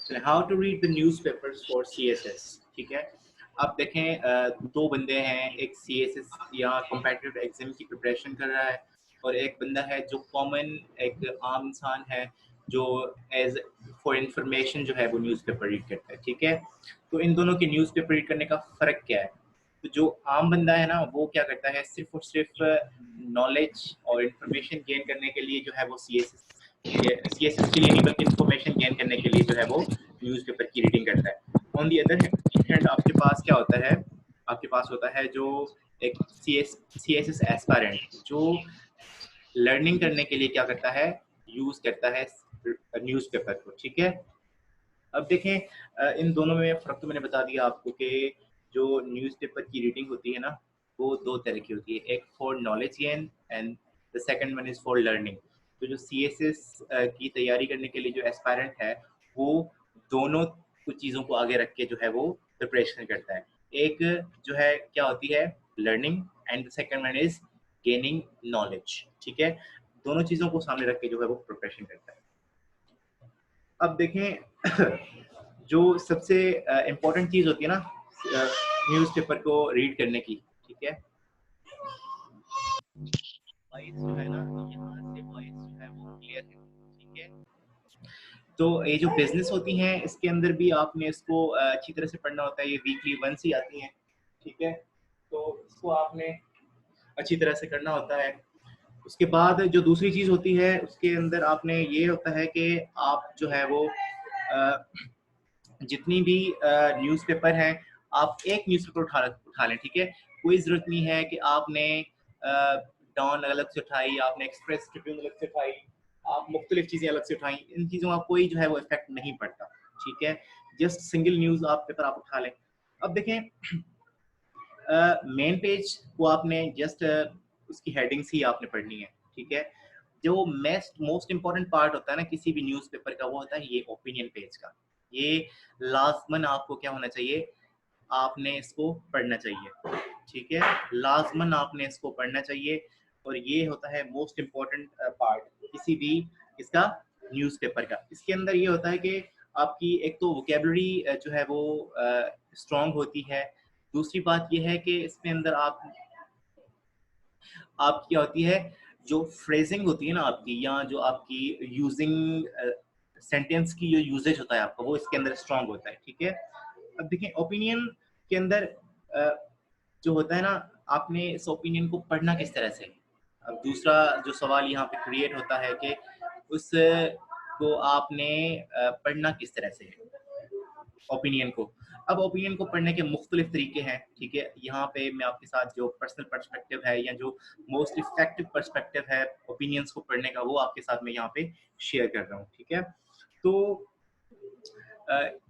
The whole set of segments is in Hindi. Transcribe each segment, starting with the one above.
How to read the newspapers for CSS. ठीक है, अब देखें दो बंदे हैं, एक सीएसएस या कॉम्पिटिटिव एग्जाम की प्रिपरेशन कर रहा है और एक बंदा है जो कॉमन एक आम इंसान है जो एज फॉर इंफॉर्मेशन जो है वो न्यूज़पेपर रीड करता है। ठीक है, तो इन दोनों के न्यूज़पेपर रीड करने का फ़र्क क्या है? तो जो आम बंदा है ना वो क्या करता है, सिर्फ और सिर्फ नॉलेज और इन्फॉर्मेशन गेन करने के लिए जो है वो सीएसएस के लिए नहीं बल्कि इन्फॉर्मेशन गेन करने के लिए जो है वो न्यूज़पेपर की रीडिंग करता है। ऑन दी अदर हैंड आपके पास क्या होता है, आपके पास होता है जो एक सीएसएस एस्पायरेंट जो लर्निंग करने के लिए क्या करता है, यूज करता है न्यूज़पेपर को। ठीक है, अब देखें इन दोनों में फ़र्क तो मैंने बता दिया आपको कि जो न्यूज़पेपर की रीडिंग होती है ना वो दो तरह की होती है, एक for knowledge gain and the second one is for learning. तो जो सीएसएस की तैयारी करने के लिए जो एस्पायरेंट है वो दोनों कुछ चीज़ों को आगे रख के जो है वो प्रिपरेशन करता है। एक जो है क्या होती है learning and the second one is gaining knowledge. ठीक है, दोनों चीज़ों को सामने रख के जो है वो प्रिपरेशन करता है। अब देखें जो सबसे इम्पोर्टेंट चीज़ होती है ना न्यूज़पेपर को रीड करने की। ठीक है, वॉइस जो है ना यहाँ से वॉइस जो है वो क्लियर है। ठीक है, तो ये जो बिजनेस होती हैं इसके अंदर भी आपने इसको अच्छी तरह से पढ़ना होता है, ये वीकली वंस ही आती हैं। ठीक है, तो इसको आपने अच्छी तरह से करना होता है। उसके बाद जो दूसरी चीज़ होती है उसके अंदर आपने ये होता है कि आप जो है वो जितनी भी न्यूज़पेपर हैं आप एक न्यूज़पेपर उठा लें। ठीक है, कोई ज़रूरत नहीं है कि आपने डॉन अलग से उठाई, आपने एक्सप्रेस ट्रिब्यून अलग से उठाई, आप मुख्तलिफ चीज़ें अलग से उठाई, इन चीज़ों का कोई जो है वो इफेक्ट नहीं पड़ता। ठीक है, जस्ट सिंगल न्यूज़ आप पेपर आप उठा लें। अब देखें मेन पेज को आपने जस्ट उसकी हेडिंग्स ही आपने पढ़नी है। ठीक है, जो मोस्ट इम्पॉर्टेंट पार्ट होता है ना किसी भी न्यूज़पेपर का वो होता है ये ओपिनियन पेज का। ये लाजमन आपको क्या होना चाहिए, आपने इसको पढ़ना चाहिए। ठीक है, लाजमन आपने इसको पढ़ना चाहिए और ये होता है मोस्ट इम्पॉर्टेंट पार्ट किसी भी इसका न्यूज़पेपर का। इसके अंदर ये होता है कि आपकी एक तो वोकेबलरी जो है वो स्ट्रॉन्ग होती है। दूसरी बात ये है कि इसके अंदर आप क्या होती है जो फ्रेजिंग होती है ना आपकी या जो आपकी यूजिंग सेंटेंस की जो यूजेज होता है आपका वो इसके अंदर स्ट्रांग होता है। ठीक है, अब देखिए ओपिनियन के अंदर जो होता है ना आपने इस ओपिनियन को पढ़ना किस तरह से। अब दूसरा जो सवाल यहाँ पे क्रिएट होता है कि उस को आपने पढ़ना किस तरह से ओपिनियन को। अब ओपिनियन को पढ़ने के मुख्तलिफ तरीके हैं। ठीक है, यहाँ पे मैं आपके साथ जो पर्सनल पर्सपेक्टिव है या जो मोस्ट इफेक्टिव पर्सपेक्टिव है ओपिनियंस को पढ़ने का वो आपके साथ मैं यहाँ पे शेयर कर रहा हूँ। ठीक है, तो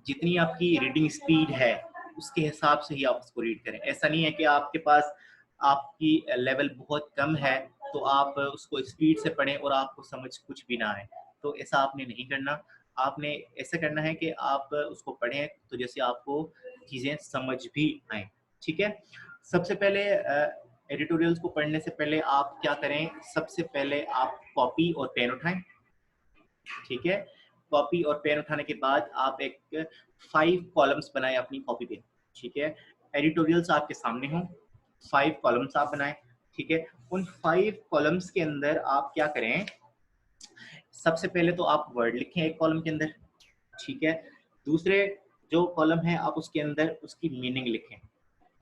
जितनी आपकी रीडिंग स्पीड है उसके हिसाब से ही आप उसको रीड करें। ऐसा नहीं है कि आपके पास आपकी लेवल बहुत कम है तो आप उसको स्पीड से पढ़ें और आपको समझ कुछ भी ना आए, तो ऐसा आपने नहीं करना। आपने ऐसा करना है कि आप उसको पढ़ें तो जैसे आपको चीज़ें समझ भी आए। ठीक है, सबसे पहले एडिटोरियल्स को पढ़ने से पहले आप क्या करें, सबसे पहले आप कॉपी और पेन उठाएं। ठीक है, कॉपी और पेन उठाने के बाद आप एक 5 कॉलम्स बनाएं अपनी कॉपी पे। ठीक है, एडिटोरियल्स आपके सामने हों, 5 कॉलम्स आप बनाएं। ठीक है, उन 5 कॉलम्स के अंदर आप क्या करें, सबसे पहले तो आप वर्ड लिखें एक कॉलम के अंदर। ठीक है, दूसरे जो कॉलम है आप उसके अंदर उसकी मीनिंग लिखें।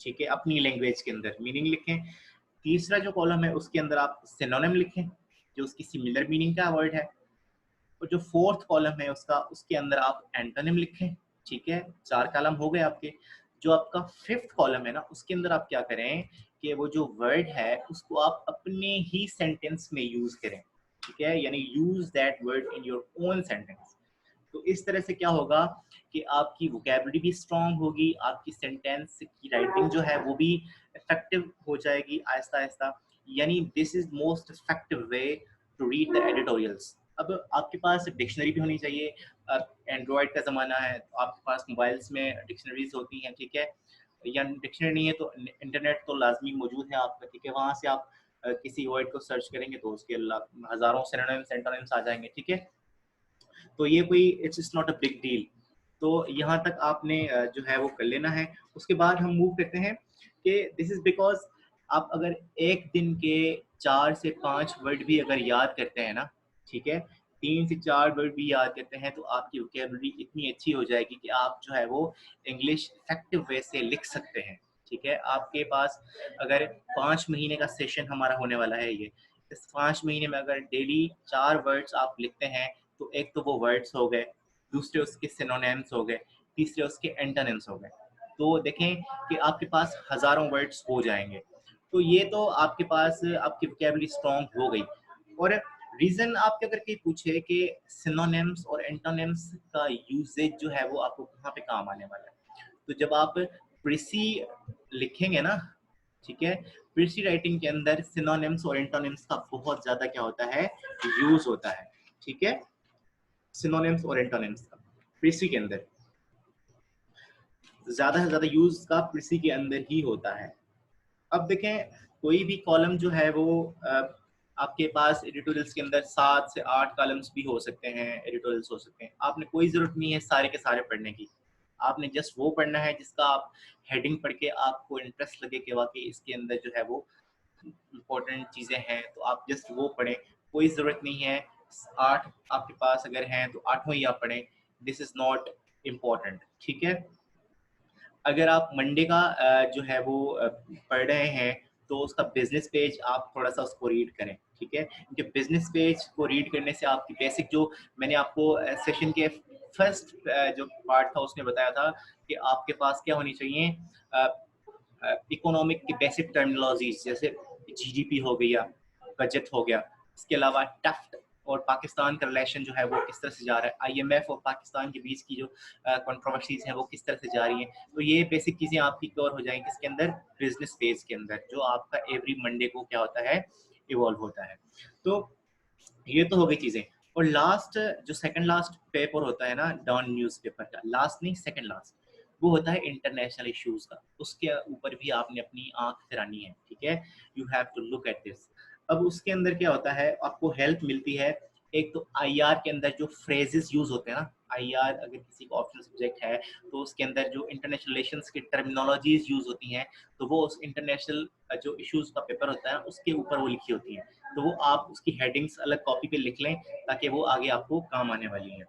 ठीक है, अपनी लैंग्वेज के अंदर मीनिंग लिखें। तीसरा जो कॉलम है उसके अंदर आप सिनोनिम लिखें जो उसकी सिमिलर मीनिंग का वर्ड है। और जो फोर्थ कॉलम है उसका उसके अंदर आप एंटोनिम लिखें। ठीक है, 4 कॉलम हो गए आपके। जो आपका फिफ्थ कॉलम है ना उसके अंदर आप क्या करें कि वो जो वर्ड है उसको आप अपने ही सेंटेंस में यूज करें। ठीक है, यानी use that word in your own sentence. तो इस तरह से क्या होगा कि आपकी वोकेबलरी भी स्ट्रांग होगी, आपकी सेंटेंस की राइटिंग जो है वो भी इफेक्टिव हो जाएगी आहिस्ता आहिस्ता। यानी this is most effective way to read the editorials. अब आपके पास डिक्शनरी भी होनी चाहिए। एंड्रॉयड का ज़माना है तो आपके पास मोबाइल्स में डिक्शनरीज होती हैं। ठीक है, या डिक्शनरी नहीं है तो इंटरनेट तो लाजमी मौजूद है आपका। ठीक है, वहाँ से आप किसी वर्ड को सर्च करेंगे तो उसके हज़ारों सिनोनिम्स एंटोनिम्स आ जाएंगे। ठीक है, तो ये कोई it's not a big deal. तो यहाँ तक आपने जो है वो कर लेना है। उसके बाद हम मूव करते हैं कि दिस इज़ बिकॉज़ आप अगर एक दिन के 4 से 5 वर्ड भी अगर याद करते हैं ना, ठीक है? 3 से 4 वर्ड भी याद करते हैं तो आपकी वोकैब्युलरी इतनी अच्छी हो जाएगी कि आप जो है वो इंग्लिश इफेक्टिव वे से लिख सकते हैं, ठीक है? आपके पास अगर 5 महीने का सेशन हमारा होने वाला है ये, इस 5 महीने में अगर डेली 4 वर्ड्स आप लिखते हैं, तो एक तो वो वर्ड्स हो गए, दूसरे उसके सिनोनिम्स हो गए, तीसरे उसके एंटोनिम्स हो गए। तो देखें कि आपके पास हज़ारों वर्ड्स हो जाएँगे। तो ये तो आपके पास आपकी वोकैब्युलरी स्ट्रॉन्ग हो गई। और रीज़न आपसे अगर कोई पूछे कि सिनोनिम्स और एंटोनिम्स का यूसेज जो है वो आपको कहाँ पे काम आने वाला है? तो जब आप प्रीसी लिखेंगे ना, ठीक है? प्रीसी राइटिंग के अंदर सिनोनिम्स और एंटोनिम्स का बहुत ज़्यादा क्या होता है, यूज़ होता है, ठीक है? सिनोनिम्स और एंटोनिम्स का प्रीसी के अंदर ज़्यादा से ज़्यादा यूज़ का प्रीसी के अंदर ही होता है। अब देखें कोई भी कॉलम जो है वो आपके पास एडिटोरियल्स के अंदर 7 से 8 कॉलम्स भी हो सकते हैं, एडिटोरियल्स हो सकते हैं। आपने कोई ज़रूरत नहीं है सारे के सारे पढ़ने की। आपने जस्ट वो पढ़ना है जिसका आप हेडिंग पढ़ के आपको इंटरेस्ट लगे कि वाक़ई इसके अंदर जो है वो इम्पोर्टेंट चीज़ें हैं, तो आप जस्ट वो पढ़ें। कोई ज़रूरत नहीं है 8 आपके पास अगर हैं तो आठों ही आप पढ़ें। दिस इज़ नॉट इम्पोर्टेंट, ठीक है? अगर आप मंडे का जो है वो पढ़ रहे हैं, तो उसका बिज़नेस पेज आप थोड़ा-सा उसको रीड करें, ठीक है? क्योंकि बिज़नेस पेज को रीड करने से आपकी बेसिक जो मैंने आपको सेशन के फर्स्ट जो पार्ट था उसमें बताया था कि आपके पास क्या होनी चाहिए अ इकोनॉमिक की बेसिक टर्मिनोलॉजीज़ जैसे जीडीपी हो गया, बजट हो गया, इसके अलावा टफ्ट और पाकिस्तान का रिलेशन जो है वो किस तरह से जा रहा है, आईएमएफ और पाकिस्तान के बीच की जो कंट्रोवर्सीज़ हैं वो किस तरह से जा रही हैं। तो ये बेसिक चीज़ें आपकी कवर हो जाएँगी इसके अंदर बिज़नेस पेज के अंदर, जो आपका एवरी मंडे को क्या होता है, इवॉल्व होता है। तो ये तो हो गई चीज़ें और लास्ट जो सेकंड लास्ट पेपर होता है ना डॉन न्यूज़पेपर का, लास्ट नहीं सेकंड लास्ट, वो होता है इंटरनेशनल इश्यूज़ का। उसके ऊपर भी आपने अपनी आँख फिरानी है, ठीक है? You have to look at this. अब उसके अंदर क्या होता है, आपको हेल्प मिलती है, एक तो आईआर के अंदर जो फ्रेजेज़ यूज़ होते हैं ना, आईआर अगर किसी का ऑप्शनल सब्जेक्ट है, तो उसके अंदर जो इंटरनेशनल रिलेशंस की टर्मिनोलॉजीज़ यूज़ होती हैं, तो वो उस इंटरनेशनल जो इश्यूज़ का पेपर होता है, उसके ऊपर वो लिखी होती हैं। तो वो आप उसकी हेडिंग्स अलग कॉपी पे लिख लें ताकि वो आगे आपको काम आने वाली हैं।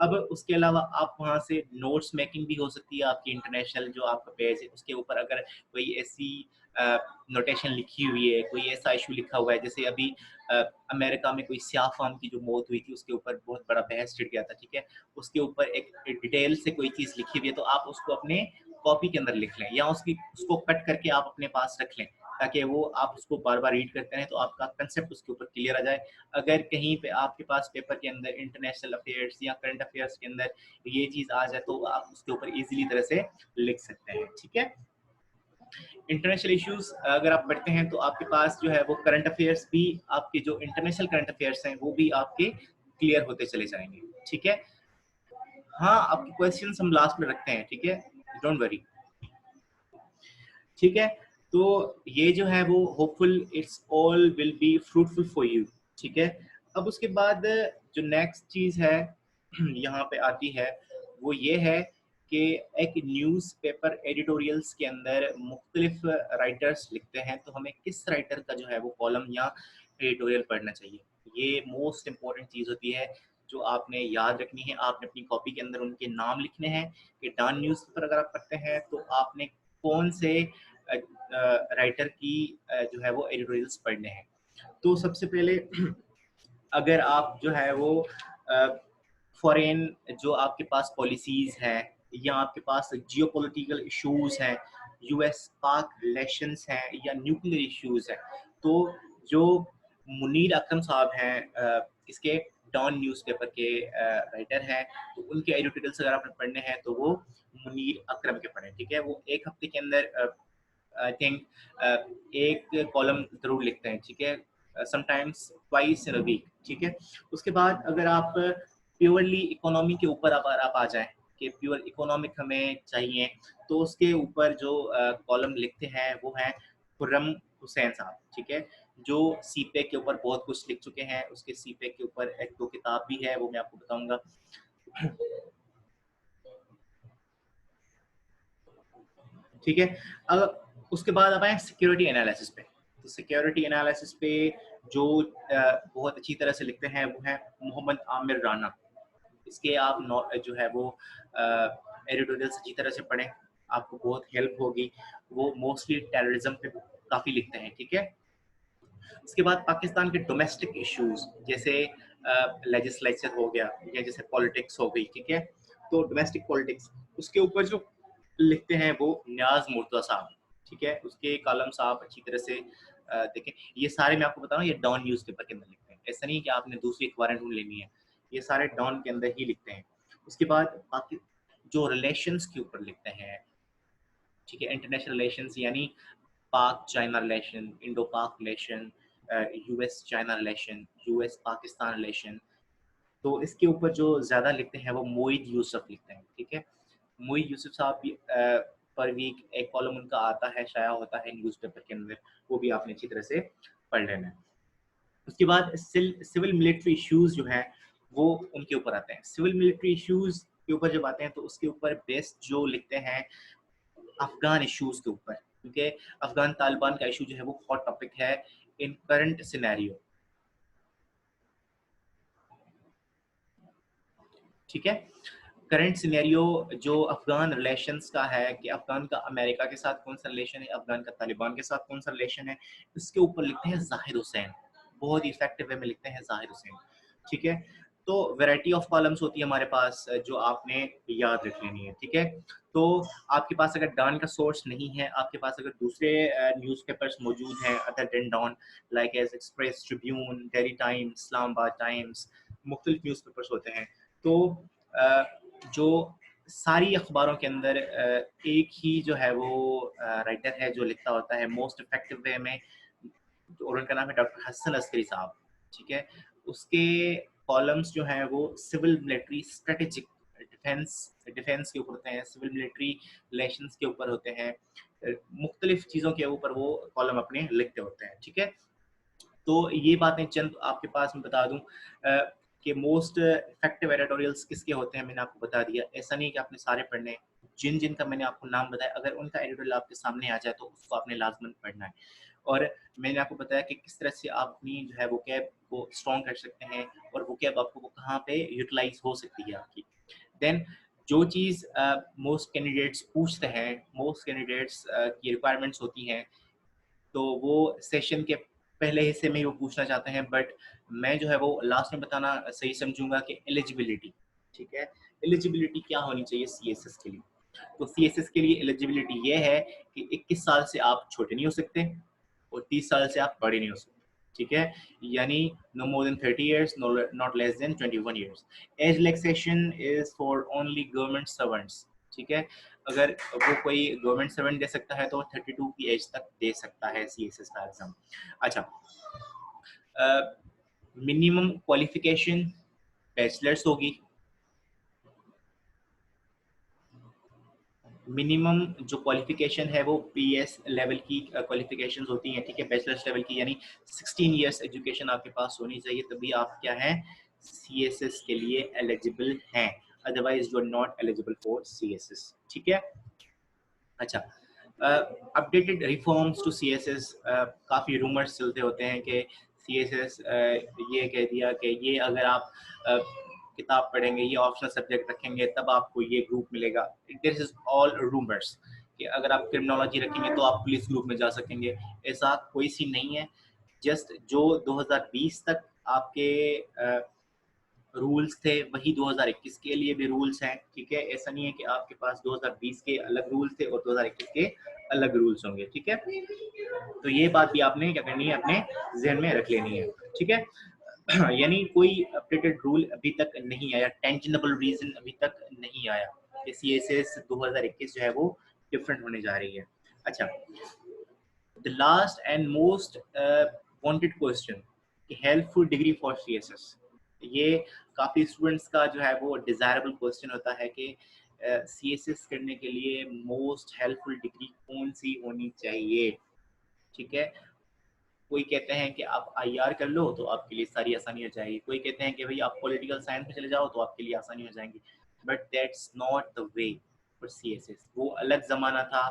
अब उसके अलावा आप वहाँ से नोट्स मेकिंग भी हो सकती है आपकी इंटरनेशनल जो आपका पेज है उसके ऊपर अगर कोई ऐसी नोटेशन लिखी हुई है, कोई ऐसा इश्यू लिखा हुआ है जैसे अभी अ, अमेरिका में कोई स्याह फार्म की जो मौत हुई थी उसके ऊपर बहुत बड़ा बहस छिड़ गया था, ठीक है? उसके ऊपर एक डिटेल से कोई चीज़ लिखी हुई है तो आप उसको अपने कॉपी के अंदर लिख लें या उसको कट करके आप अपने पास रख लें ताकि वो आप उसको बार-बार रीड करते रहें तो आपका कांसेप्ट उसके ऊपर क्लियर आ जाए। अगर कहीं पे आपके पास पेपर के अंदर इंटरनेशनल अफेयर्स या करंट अफेयर्स के अंदर ये चीज़ आ जाए तो आप उसके ऊपर ईज़िली तरह से लिख सकते हैं, ठीक है? इंटरनेशनल इश्यूज़ अगर आप पढ़ते हैं तो आपके पास जो है वो करंट अफेयर्स भी आपके जो इंटरनेशनल करंट अफेयर्स हैं वो भी आपके क्लियर होते चले जाएँगे, ठीक है? हाँ, आपके क्वेश्चन्स हम लास्ट में रखते हैं, ठीक है? Don't worry. ठीक है? तो ये जो है वो hopeful it's all will be fruitful for you, ठीक है? अब उसके बाद जो नेक्स्ट चीज़ है यहाँ पे आती है, वो ये है कि एक न्यूज़पेपर एडिटोरियल्स के अंदर मुख्तलिफ राइटर्स लिखते हैं, तो हमें किस राइटर का जो है वो कॉलम या एडिटोरियल पढ़ना चाहिए। ये मोस्ट इम्पोर्टेंट चीज़ होती है, जो आपने याद रखनी है। आपने अपनी कॉपी के अंदर उनके नाम लिखने हैं कि डॉन न्यूज़पेपर अगर आप पढ़ते हैं, तो आपने कौन से राइटर की जो है वो एडिटोरियल्स पढ़ने हैं। तो सबसे पहले अगर आप जो है वो फॉरेन जो आपके पास पॉलिसीज़ हैं या आपके पास जियोपॉलिटिकल इश्यूज़ हैं, यूएस पाक रिलेशंस हैं या न्यूक्लियर इश्यूज़ हैं, तो जो मुनीर अकरम साहब हैं इसके डॉन न्यूज़पेपर के राइटर हैं, तो उनके एडिटोरियल्स अगर आपने पढ़ने हैं तो वो मुनीर अकरम के पढ़ें, ठीक है? वो 1 हफ्ते के अंदर आई थिंक एक कॉलम ज़रूर लिखते हैं, ठीक है? Sometimes twice in a week, ठीक है? उसके बाद अगर आप प्योरली इकोनॉमी के ऊपर अगर आप आ जाएँ कि प्योर इकोनॉमिक हमें चाहिए, तो उसके ऊपर जो कॉलम लिखते हैं वो हैं खुर्रम हुसैन साहब, ठीक है? जो सीपेक के ऊपर बहुत कुछ लिख चुके हैं, उसके सीपेक के ऊपर 1-2 किताब भी है, वो मैं आपको बताऊँगा। ठीक है। उसके बाद आप आए सिक्योरिटी एनालिसिस पे। तो सिक्योरिटी एनालिसिस पे जो बहुत अच्छी तरह से लिखते हैं वो है मोहम्मद आमिर राना। इसके आप जो है वो एडिटोरियल्स अच्छी तरह से पढ़ें, आपको बहुत हेल्प होगी। वो मोस्टली टेररिज्म पे काफ़ी लिखते हैं, ठीक है। उसके बाद पाकिस्तान के डोमेस्टिक इश्यूज जैसे लेजिस्लेचर हो गया या जैसे पॉलिटिक्स हो गई, ठीक है। तो डोमेस्टिक पॉलिटिक्स उसके ऊपर जो लिखते हैं वो नियाज मुर्तज़ा साहब, ठीक है। उसके कॉलम्स आप अच्छी तरह से देखें। ये सारे मैं आपको बता रहा हूँ, ये डॉन न्यूज़पेपर के अंदर लिखते हैं, ऐसा नहीं कि आपने दूसरी अखबारें ढूंढ लेनी है, ये सारे डॉन के अंदर ही लिखते हैं। उसके बाद बाकी जो रिलेशंस के ऊपर लिखते हैं, ठीक है, इंटरनेशनल रिलेशंस यानी पाक चाइना रिलेशन, इंडो पाक relation, US China relation, US Pakistan relation. तो इसके ऊपर जो ज़्यादा लिखते हैं वो मोईद यूसुफ लिखते हैं, ठीक है। मोईद यूसुफ साहब भी पर वीक एक कॉलम उनका आता है, शाया होता है न्यूज़पेपर के अंदर, वो भी आपने अच्छी तरह से पढ़ लेना है। उसके बाद सिविल मिलिट्री इश्यूज जो हैं वो उनके ऊपर आते हैं। सिविल मिलिट्री इश्यूज के ऊपर जब आते हैं तो उसके ऊपर बेस्ट जो लिखते हैं अफगान इश्यूज के ऊपर, क्योंकि अफगान तालिबान का इशू जो है वो हॉट टॉपिक है इन करंट सिनेरियो, ठीक है। करंट सिनेरियो जो अफगान रिलेशंस का है कि अफगान का अमेरिका के साथ कौन सा रिलेशन है, अफगान का तालिबान के साथ कौन सा रिलेशन है, इसके ऊपर लिखते हैं जाहिद हुसैन। बहुत इफेक्टिव वे में लिखते हैं जाहिद हुसैन, ठीक है। तो वैरायटी ऑफ कॉलम्स होती है हमारे पास जो आपने याद रख लेनी है, ठीक है। तो आपके पास अगर डॉन का सोर्स नहीं है, आपके पास अगर दूसरे न्यूज़पेपर्स मौजूद हैं other than Dawn, like as Express, Tribune, Daily Times, Islamabad Times, मुख्तलिफ न्यूज़पेपर्स होते हैं। तो अ, जो सारी अखबारों के अंदर एक ही जो है वो राइटर है जो लिखता होता है मोस्ट इफेक्टिव वे में, और उनका नाम है डॉक्टर हसन अस्करी साहब, ठीक है। उसके कॉलम्स जो हैं वो civil military strategic defence defence के ऊपर होते हैं, सिविल मिलिट्री रिलेशंस के ऊपर होते हैं, मुख्तलिफ चीज़ों के ऊपर वो कॉलम अपने लिखते होते हैं, ठीक है। तो ये बातें चंद आपके पास मैं बता दूं कि मोस्ट इफेक्टिव एडिटोरियल्स किसके होते हैं, मैंने आपको बता दिया। ऐसा नहीं कि आपने सारे पढ़ने हैं, जिन जिन का मैंने आपको नाम बताया अगर उनका एडिटोरियल आपके सामने आ जाए तो उसको आपने लाजमन पढ़ना है। और मैंने आपको बताया कि किस तरह से आप अपनी जो है वो कैब को स्ट्रॉन्ग कर सकते हैं और वो कैब आपको वो कहाँ पे यूटिलाइज हो सकती है आपकी। देन जो चीज़ मोस्ट कैंडिडेट्स पूछते हैं, मोस्ट कैंडिडेट्स की रिक्वायरमेंट्स होती हैं, तो वो सेशन के पहले हिस्से में ही वो पूछना चाहते हैं, बट मैं जो है वो लास्ट में बताना सही समझूंगा कि एलिजिबिलिटी, ठीक है। एलिजिबिलिटी क्या होनी चाहिए सीएसएस के लिए? तो सीएसएस के लिए एलिजिबिलिटी ये है कि 21 साल से आप छोटे नहीं हो सकते और 30 साल से आप बड़े नहीं हो सकते, ठीक है। यानी no more than 30 years, not less than 21 years. Age relaxation is for only government servants, ठीक है। अगर वो कोई गवर्नमेंट सर्वेंट दे सकता है तो 32 की एज तक दे सकता है सीएसएस का एग्जाम। अच्छा, मिनिमम क्वालिफिकेशन बैचलर्स होगी। मिनिमम जो क्वालिफिकेशन है वो बीएस लेवल की क्वालिफिकेशंस होती हैं, ठीक है, बैचलर्स लेवल की, यानी 16 इयर्स एजुकेशन आपके पास होनी चाहिए, तभी आप क्या हैं सीएसएस के लिए एलिजिबल हैं, otherwise you are not eligible for CSS, ठीक है। अच्छा, अपडेटेड रिफॉर्म्स टू सीएसएस, काफ़ी रूमर्स चलते होते हैं कि सीएसएस ये कह दिया कि ये अगर आप किताब पढ़ेंगे, ये ऑप्शनल सब्जेक्ट रखेंगे तब आपको ये ग्रुप मिलेगा। दिस इज ऑल रूमर्स कि अगर आप क्रिमिनोलॉजी रखेंगे तो आप पुलिस ग्रुप में जा सकेंगे, ऐसा कोई सी नहीं है। जस्ट जो 2020 तक आपके रूल्स थे वही 2021 के लिए भी रूल्स हैं, ठीक है। ऐसा नहीं है कि आपके पास 2020 के अलग रूल्स थे और 2021 के अलग रूल्स होंगे, ठीक है। तो ये बात भी आपने क्या करनी है, अपने जहन में रख लेनी है, ठीक है। यानी कोई अपडेटेड रूल अभी तक नहीं आया, टेंजिबल रीजन अभी तक नहीं आया कि सीएसएस 2021 जो है वो डिफरेंट होने जा रही है। अच्छा, the last and most wanted question कि हेल्पफुल डिग्री फॉर सीएसएस, ये काफ़ी स्टूडेंट्स का जो है वो डिज़ायरेबल क्वेश्चन होता है कि सीएसएस करने के लिए मोस्ट हेल्पफुल डिग्री कौन सी होनी चाहिए, ठीक है। कोई कहते हैं कि आप आईआर कर लो तो आपके लिए सारी आसानी हो जाएगी, कोई कहते हैं कि भाई आप पॉलिटिकल साइंस में चले जाओ तो आपके लिए आसानी हो जाएंगी, but that's not the way. और CSS। वो अलग ज़माना था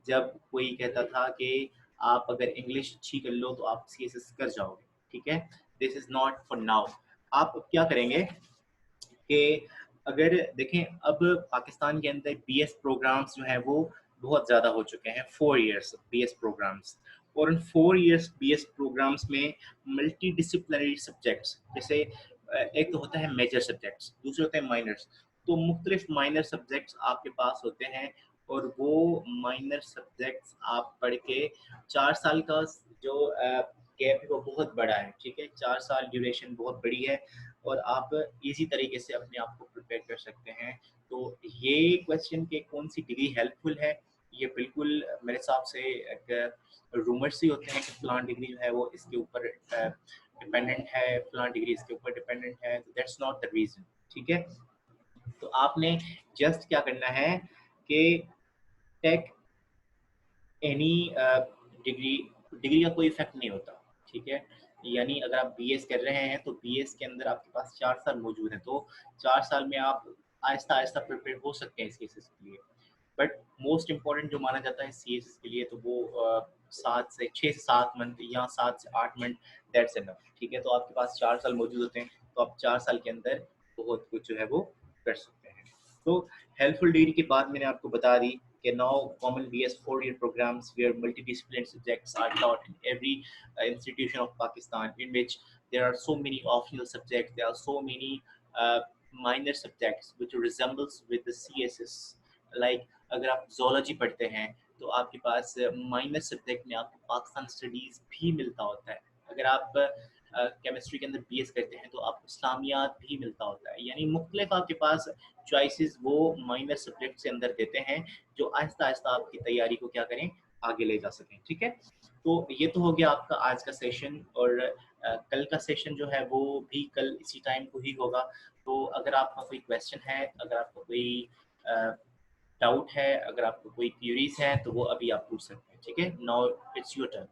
जब कोई कहता था कि आप अगर इंग्लिश अच्छी कर लो तो आप CSS कर जाओगे, ठीक है? This is not for now. आप अब क्या करेंगे कि अगर देखें, अब पाकिस्तान के अंदर BS प्रोग्राम्स जो हैं वो बहुत ज़्यादा हो चुके हैं, 4 इयर्स BS प्रोग्राम्स, और उन 4 इयर्स BS प्रोग्राम्स में मल्टी डिसिप्लिनरी सब्जेक्ट्स, जैसे एक तो होता है मेजर सब्जेक्ट्स, दूसरे होते हैं माइनर्स। तो मुख्तलिफ माइनर सब्जेक्ट्स आपके पास होते हैं और वो माइनर सब्जेक्ट्स आप पढ़ के 4 साल का जो गैप है वो बहुत बड़ा है, ठीक है? 4 साल ड्यूरेशन बहुत बड़ी है और आप इजी तरीके से अपने आप को प्रिपेयर कर सकते हैं। तो ये क्वेश्चन कि कौन सी डिग्री हेल्पफुल है, ये बिल्कुल मेरे हिसाब से एक रूमर्स ही होते हैं कि फलां डिग्री जो है वो इसके ऊपर डिपेंडेंट है, फलां डिग्री इसके ऊपर डिपेंडेंट है, दैट्स नॉट द रीज़न, ठीक है? तो आपने जस्ट क्या करना है कि टेक एनी डिग्री, डिग्री का कोई इफेक्ट नहीं होता, ठीक है? यानी अगर आप BS कर रहे हैं तो BS के अंदर आपके पास 4 साल मौजूद हैं, तो 4 साल में आप आहिस्ता-आहिस्ता प्रिपेयर हो सकते हैं इस केसेस के लिए। बट मोस्ट इम्पोर्टेंट जो माना जाता है CSS के लिए तो वो 7 से 6 से 7 मंथ या 7 से 8 मंथ, दैट्स इनफ, ठीक है? तो आपके पास 4 साल मौजूद होते हैं, तो आप 4 साल के अंदर बहुत कुछ जो है वो कर सकते हैं। तो हेल्पफुल डिग्री के बाद मैंने आपको बता दी कि now common BS 4-year programs where multidisciplinary subjects are taught in every institution of Pakistan, in which there are so many optional subjects, there are so many uh, minor subjects which resembles with the CSS, like अगर आप zoology पढ़ते हैं तो आपके पास माइनर सब्जेक्ट में आपको पाकिस्तान स्टडीज भी मिलता होता है। अगर आप केमिस्ट्री के अंदर BS करते हैं तो आपको इस्लामियात भी मिलता होता है। यानी मुख्तलिफ आपके पास चॉइसेस वो माइनर सब्जेक्ट से अंदर देते हैं जो आहिस्ता आहिस्ता आपकी तैयारी को क्या करें, आगे ले जा सकें, ठीक है? तो ये तो हो गया आपका आज का सेशन, और कल का सेशन जो है वो भी कल इसी टाइम को ही होगा। तो अगर आपका कोई क्वेश्चन है, अगर आपका कोई डाउट है, अगर आपको कोई क्यूरीज है तो वो अभी आप पूछ सकते हैं, ठीक है? Now it's your turn.